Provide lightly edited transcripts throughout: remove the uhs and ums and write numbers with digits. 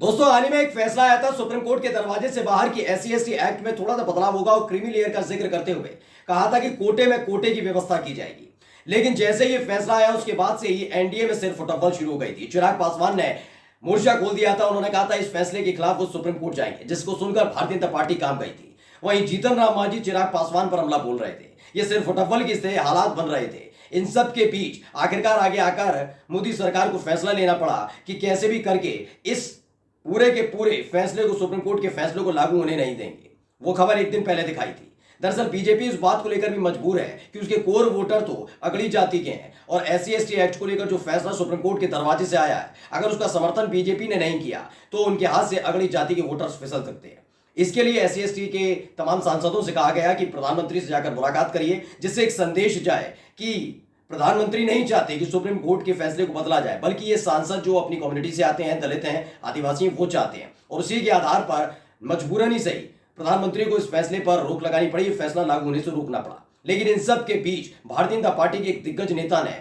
दोस्तों, हाल ही में एक फैसला आया था सुप्रीम कोर्ट के दरवाजे से बाहर की SC/ST एक्ट में थोड़ा सा बदलाव होगा और क्रीमी लेयर का जिक्र करते हुए कहा था कि कोटे में कोटे की व्यवस्था की जाएगी। लेकिन जैसे ही फैसला आया उसके बाद से ही एनडीए में सिर्फ फुटबॉल शुरू हो गई थी। चिराग पासवान ने मोर्चा खोल दिया था। उन्होंने कहा था इस फैसले के खिलाफ वो सुप्रीम कोर्ट जाएंगे, जिसको सुनकर भारतीय जनता पार्टी काम गई थी। वहीं जीतन राम मांझी चिराग पासवान पर हमला बोल रहे थे। ये सिर्फ फुटबॉल के से हालात बन रहे थे। इन सब के बीच आखिरकार आगे आकर मोदी सरकार को फैसला लेना पड़ा कि कैसे भी करके इस पूरे के पूरे फैसले को, सुप्रीम कोर्ट के फैसले को लागू होने नहीं देंगे। वो खबर एक दिन पहले दिखाई थी। दरअसल बीजेपी इस बात को लेकर भी मजबूर है कि उसके कोर वोटर तो अगली जाति के हैं और SC/ST एक्ट को लेकर जो फैसला सुप्रीम कोर्ट के दरवाजे से आया है, अगर उसका समर्थन बीजेपी ने नहीं किया तो उनके हाथ से अगली जाति के वोटर्स फिसल सकते हैं। इसके लिए SC/ST के तमाम सांसदों से कहा गया कि प्रधानमंत्री से जाकर मुलाकात करिए, जिससे एक संदेश जाए कि प्रधानमंत्री नहीं चाहते कि सुप्रीम कोर्ट के फैसले को बदला जाए, बल्कि ये सांसद जो अपनी कम्युनिटी से आते हैं, दलित हैं, आदिवासी हैं, वो चाहते हैं। और उसी के आधार पर मजबूरन ही सही प्रधानमंत्री को इस फैसले पर रोक लगानी पड़ी, फैसला लागू होने से रोकना पड़ा। लेकिन इन सब के बीच भारतीय जनता पार्टी के एक दिग्गज नेता ने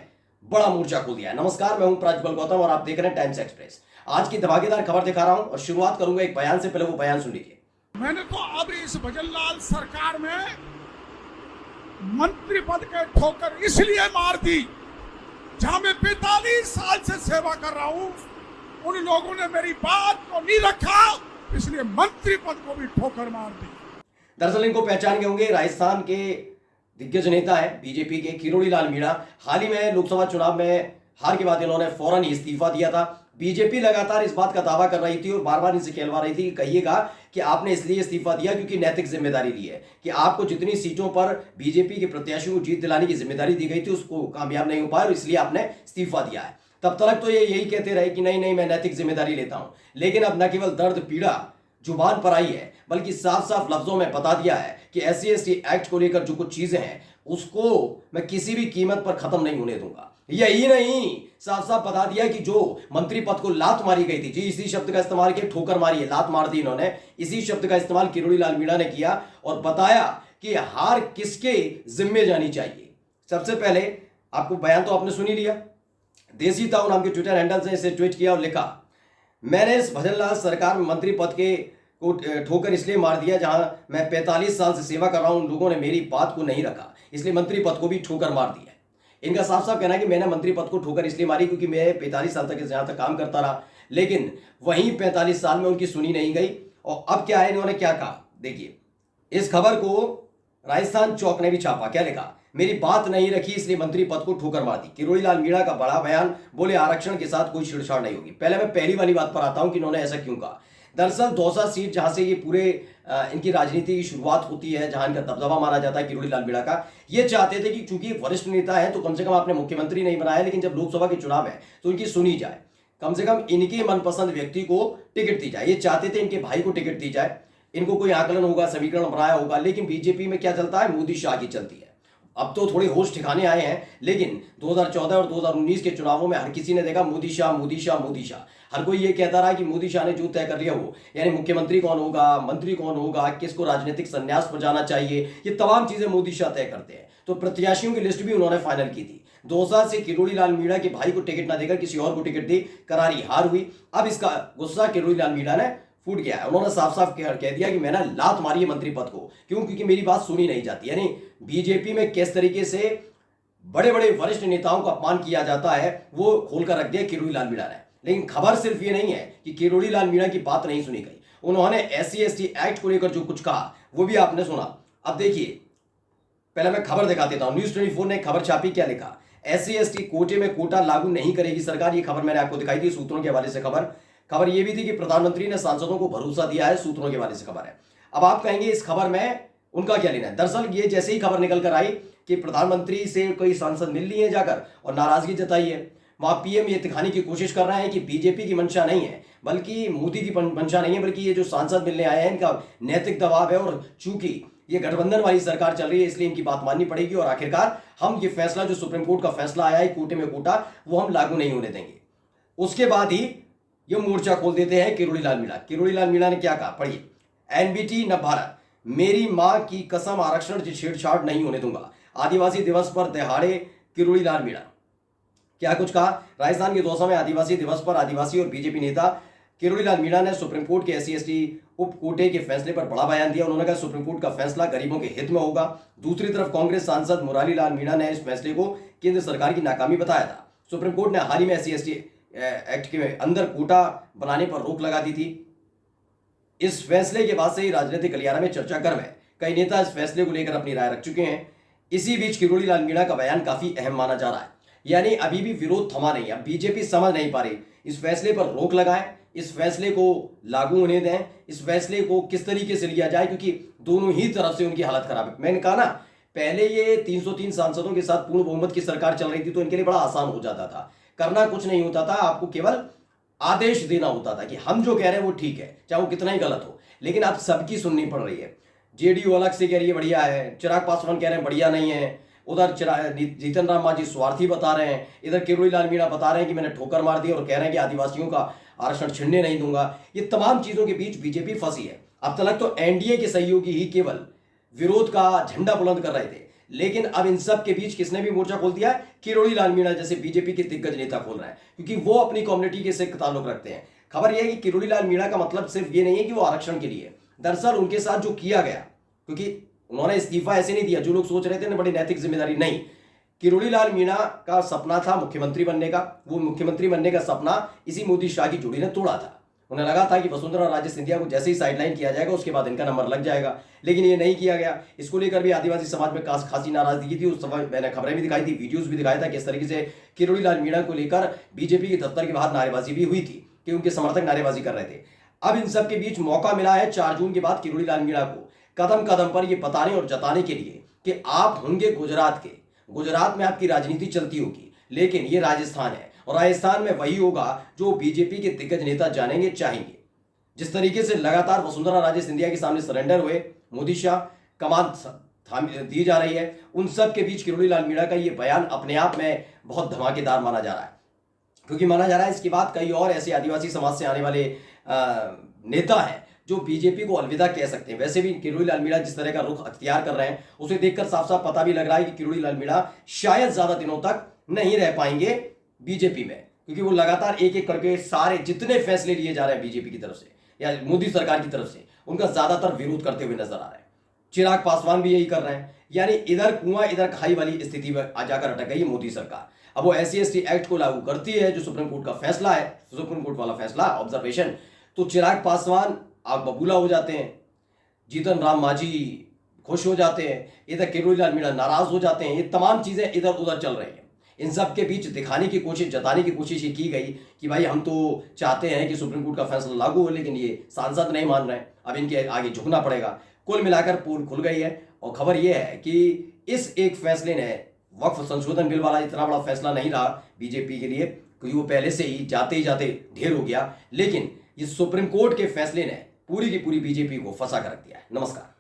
बड़ा मोर्चा खोल दिया है। नमस्कार, मैं हूं प्राज्वल गौतम और आप देख रहे हैं टाइम्स एक्सप्रेस। आज की धमाकेदार खबर दिखा रहा हूं और शुरुआत करूंगा एक बयान से। पहले वो बयान सुन लीजिए। मैंने तो अब इस भजनलाल सरकार में मंत्री पद के ठोकर इसलिए मार दी, जहां मैं 45 साल से सेवा कर रहा हूं, उन लोगों ने मेरी बात को नहीं रखा, इसलिए मंत्री पद को भी ठोकर मार दी। दरअसल इनको पहचान गए होंगे, राजस्थान के दिग्गज नेता है बीजेपी के किरोड़ी लाल मीणा। हाल ही में लोकसभा चुनाव में हार के बाद इन्होंने फौरन ही इस्तीफा दिया था। बीजेपी लगातार इस बात का दावा कर रही थी और बार बार इनसे कहलवा रही थी कि कहिएगा कि आपने इसलिए इस्तीफा दिया क्योंकि नैतिक जिम्मेदारी ली है, कि आपको जितनी सीटों पर बीजेपी के प्रत्याशियों को जीत दिलाने की जिम्मेदारी दी गई थी उसको कामयाब नहीं हो पाया और इसलिए आपने इस्तीफा दिया है। तब तक तो ये यही कहते रहे कि नहीं नहीं, मैं नैतिक जिम्मेदारी लेता हूं। लेकिन अब न केवल दर्द पीड़ा जुबान पर आई है, बल्कि साफ साफ लफ्जों में बता दिया है कि SC/ST एक्ट को लेकर जो कुछ चीजें हैं उसको मैं किसी भी कीमत पर खत्म नहीं होने दूंगा। यही नहीं, साफ साफ बता दिया कि जो मंत्री पद को लात मारी गई थी, जी इसी शब्द का इस्तेमाल किया, ठोकर मारी है, लात मार दी इन्होंने, इसी शब्द का इस्तेमाल किरोड़ी लाल मीणा ने किया और बताया कि हार किसके जिम्मे जानी चाहिए। सबसे पहले आपको बयान तो आपने सुन ही लिया। देसी ताऊ नाम के ट्विटर हैंडल से इसे ट्वीट किया और लिखा, मैंने इस भजनलाल सरकार में मंत्री पद के को ठोकर इसलिए मार दिया जहां मैं 45 साल से सेवा कर रहा हूं, उन लोगों ने मेरी बात को नहीं रखा, इसलिए मंत्री पद को भी ठोकर मार दिया। इनका साफ साफ कहना है कि मैंने मंत्री पद को ठोकर इसलिए मारी क्योंकि मैं 45 साल तक जहां तक काम करता रहा, लेकिन वहीं 45 साल में उनकी सुनी नहीं गई। और अब क्या है, इन्होंने क्या कहा देखिए। इस खबर को राजस्थान चौक ने भी छापा। क्या लिखा, मेरी बात नहीं रखी इसलिए मंत्री पद को ठोकर मार दी। किरोड़ी लाल मीणा का बड़ा बयान, बोले आरक्षण के साथ कोई छेड़छाड़ नहीं होगी। पहले मैं पहली वाली बात पर आता हूं कि इन्होंने ऐसा क्यों कहा। दरअसल दौसा सीट जहां से ये पूरे इनकी राजनीति की शुरुआत होती है, जहां इनका दबदबा माना जाता है किरोड़ी लाल मीणा का, ये चाहते थे कि चूंकि वरिष्ठ नेता है तो कम से कम आपने मुख्यमंत्री नहीं बनाया, लेकिन जब लोकसभा के चुनाव है तो इनकी सुनी जाए, कम से कम इनके मनपसंद व्यक्ति को टिकट दी जाए। ये चाहते थे इनके भाई को टिकट दी जाए, इनको कोई आकलन होगा, समीकरण बनाया होगा। लेकिन बीजेपी में क्या चलता है, मोदी शाह की चलती है। अब तो थोड़े होश ठिकाने आए हैं, लेकिन 2014 और 2019 के चुनावों में हर किसी ने देखा मोदी शाह मोदी शाह मोदी शाह। हर कोई ये कहता रहा कि मोदी शाह ने जो तय कर लिया हो, यानी मुख्यमंत्री कौन होगा, मंत्री कौन होगा, किसको राजनीतिक संन्यास पर जाना चाहिए, ये तमाम चीजें मोदी शाह तय करते हैं। तो प्रत्याशियों की लिस्ट भी उन्होंने फाइनल की थी। दौसा से किरोड़ी लाल मीणा के भाई को टिकट ना देकर किसी और को टिकट दी, करारी हार हुई। अब इसका गुस्सा किरोड़ी लाल मीणा ने फूट गया है। उन्होंने साफ साफ कह दिया कि मैंने लात मारी है मंत्री पद को, क्यों, क्योंकि मेरी बात सुनी नहीं जाती। यानी बीजेपी में किस तरीके से बड़े बड़े वरिष्ठ नेताओं का अपमान किया जाता है वो खोलकर रख दिया किरोड़ी लाल मीणा ने। लेकिन खबर सिर्फ ये नहीं है कि किरोड़ी लाल मीणा की बात नहीं सुनी गई, उन्होंने SC/ST एक्ट को लेकर जो कुछ कहा वो भी आपने सुना। अब देखिए, पहले मैं खबर दिखा देता हूं। न्यूज 24 ने खबर छापी। क्या लिखा, SC/ST कोटे में कोटा लागू नहीं करेगी सरकार। ये खबर मैंने आपको दिखाई थी सूत्रों के हवाले से। खबर यह भी थी कि प्रधानमंत्री ने सांसदों को भरोसा दिया है, सूत्रों के हवाले से खबर है। अब आप कहेंगे इस खबर में उनका क्या लेना है। दरअसल ये जैसे ही खबर निकल कर आई कि प्रधानमंत्री से कोई सांसद मिल लिए जाकर और नाराजगी जताई है, वहां पीएम ये दिखाने की कोशिश कर रहे हैं कि बीजेपी की मंशा नहीं है, बल्कि मोदी की मंशा नहीं है, बल्कि ये जो सांसद मिलने आए हैं इनका नैतिक दबाव है। और चूंकि ये गठबंधन वाली सरकार चल रही है इसलिए इनकी बात माननी पड़ेगी और आखिरकार हम ये फैसला, जो सुप्रीम कोर्ट का फैसला आया है कोटे में कोटा, वो हम लागू नहीं होने देंगे। उसके बाद ही ये मोर्चा खोल देते हैं किरोड़ी लाल मीणा। किरोड़ी लाल मीणा ने क्या कहा, पढ़िए। NBT न भारत, मेरी मां की कसम, आरक्षण की छेड़छाड़ नहीं होने दूंगा। आदिवासी दिवस पर दहाड़े किरोड़ी लाल मीणा। क्या कुछ कहा, राजस्थान के दौसा में आदिवासी दिवस पर आदिवासी और बीजेपी नेता किरोड़ी लाल मीणा ने सुप्रीम कोर्ट के SC/ST उप कोटे के फैसले पर बड़ा बयान दिया। उन्होंने कहा सुप्रीम कोर्ट का फैसला गरीबों के हित में होगा। दूसरी तरफ कांग्रेस सांसद मुरारी लाल मीणा ने इस फैसले को केंद्र सरकार की नाकामी बताया था। सुप्रीम कोर्ट ने हाल ही में SC/ST एक्ट के अंदर कोटा बनाने पर रोक लगा दी थी। इस फैसले के बाद से ही राजनीतिक गलियारा में चर्चा गर्म है। कई नेता इस फैसले को लेकर अपनी राय रख चुके हैं। इसी बीच किरोड़ी लाल मीणा का बयान काफी अहम माना जा रहा है। यानी अभी भी विरोध थमा नहीं। अब बीजेपी समझ नहीं पा रही, इस फैसले पर रोक लगाएं, इस फैसले को लागू होने दें, इस फैसले को किस तरीके से लिया जाए, क्योंकि दोनों ही तरफ से उनकी हालत खराब है। मैंने कहा ना, पहले ये 303 सांसदों के साथ पूर्ण बहुमत की सरकार चल रही थी तो इनके लिए बड़ा आसान हो जाता था, करना कुछ नहीं होता था, आपको केवल आदेश देना होता था कि हम जो कह रहे हैं वो ठीक है, चाहे वो कितना ही गलत हो। लेकिन अब सबकी सुननी पड़ रही है। जेडीयू अलग से कह रही है बढ़िया है, चिराग पासवान कह रहे हैं बढ़िया नहीं है, उधर जीतन राम मांझी स्वार्थी बता रहे हैं, इधर किरोड़ी लाल मीणा बता रहे हैं कि मैंने ठोकर मार दी और कह रहे हैं कि आदिवासियों का आरक्षण छिनने नहीं दूंगा। ये तमाम चीजों के बीच बीजेपी फंसी है। अब तक तो एनडीए के सहयोगी ही केवल विरोध का झंडा बुलंद कर रहे थे, लेकिन अब इन सब के बीच किसने भी मोर्चा खोल दिया है? किरोड़ी लाल मीणा जैसे बीजेपी के दिग्गज नेता खोल रहे हैं, क्योंकि वो अपनी कम्युनिटी के से ताल्लुक रखते हैं। खबर यह है कि किरोड़ी लाल मीणा का मतलब सिर्फ ये नहीं है कि वो आरक्षण के लिए, दरअसल उनके साथ जो किया गया, क्योंकि उन्होंने इस्तीफा ऐसे नहीं दिया जो लोग सोच रहे थे ना बड़ी नैतिक जिम्मेदारी, नहीं। किरोड़ी लाल मीणा का सपना था मुख्यमंत्री बनने का। वो मुख्यमंत्री बनने का सपना इसी मोदी शाह की जोड़ी ने तोड़ा था। उन्हें लगा था कि वसुंधरा राजे सिंधिया को जैसे ही साइडलाइन किया जाएगा उसके बाद इनका नंबर लग जाएगा, लेकिन ये नहीं किया गया। इसको लेकर भी आदिवासी समाज में खासी नाराजगी थी। उस समय मैंने खबरें भी दिखाई थी, वीडियोस भी दिखाया था किस तरीके से किरोड़ी लाल मीणा को लेकर बीजेपी के दफ्तर के बाहर नारेबाजी भी हुई थी कि उनके समर्थक नारेबाजी कर रहे थे। अब इन सब के बीच मौका मिला है 4 जून के बाद किरोड़ी लाल मीणा को कदम कदम पर ये बताने और जताने के लिए कि आप होंगे गुजरात के, गुजरात में आपकी राजनीति चलती होगी, लेकिन ये राजस्थान है और राजस्थान में वही होगा जो बीजेपी के दिग्गज नेता जानेंगे, चाहेंगे। जिस तरीके से लगातार वसुंधरा राजे सिंधिया के सामने सरेंडर हुए, मोदी शाह कमान दी जा रही है, उन सब के बीच किरोड़ी लाल मीणा का ये बयान अपने आप में बहुत धमाकेदार माना जा रहा है, क्योंकि माना जा रहा है इसके बाद कई और ऐसे आदिवासी समाज से आने वाले नेता हैं जो बीजेपी को अलविदा कह सकते हैं। वैसे भी किरोड़ी लाल मीणा जिस तरह का रुख अख्तियार कर रहे हैं, उसे देखकर साफ साफ पता भी लग रहा है कि किरोड़ी लाल मीणा शायद ज्यादा दिनों तक नहीं रह पाएंगे बीजेपी में, क्योंकि वो लगातार एक एक करके सारे जितने फैसले लिए जा रहे हैं बीजेपी की तरफ से या मोदी सरकार की तरफ से, उनका ज्यादातर विरोध करते हुए नजर आ रहे हैं। चिराग पासवान भी यही कर रहे हैं। यानी इधर कुआं इधर खाई वाली स्थिति में आ जाकर अटक गई मोदी सरकार। अब वो SC/ST एक्ट को लागू करती है, जो सुप्रीम कोर्ट का फैसला है, सुप्रीम कोर्ट वाला फैसला ऑब्जर्वेशन, तो चिराग पासवान आग बबूला हो जाते हैं, जीतन राम मांझी खुश हो जाते हैं, इधर किरोड़ी लाल मीणा नाराज हो जाते हैं। ये तमाम चीजें इधर उधर चल रही हैं। इन सब के बीच दिखाने की कोशिश, जताने की कोशिश ये की गई कि भाई हम तो चाहते हैं कि सुप्रीम कोर्ट का फैसला लागू हो, लेकिन ये सांसद नहीं मान रहे हैं, अब इनके आगे झुकना पड़ेगा। कुल मिलाकर पोल खुल गई है और खबर यह है कि इस एक फैसले ने, वक्फ संशोधन बिल वाला इतना बड़ा फैसला नहीं रहा बीजेपी के लिए, क्योंकि वो पहले से ही जाते ढेर हो गया, लेकिन ये सुप्रीम कोर्ट के फैसले ने पूरी की पूरी बीजेपी को फंसा कर रख दिया है। नमस्कार।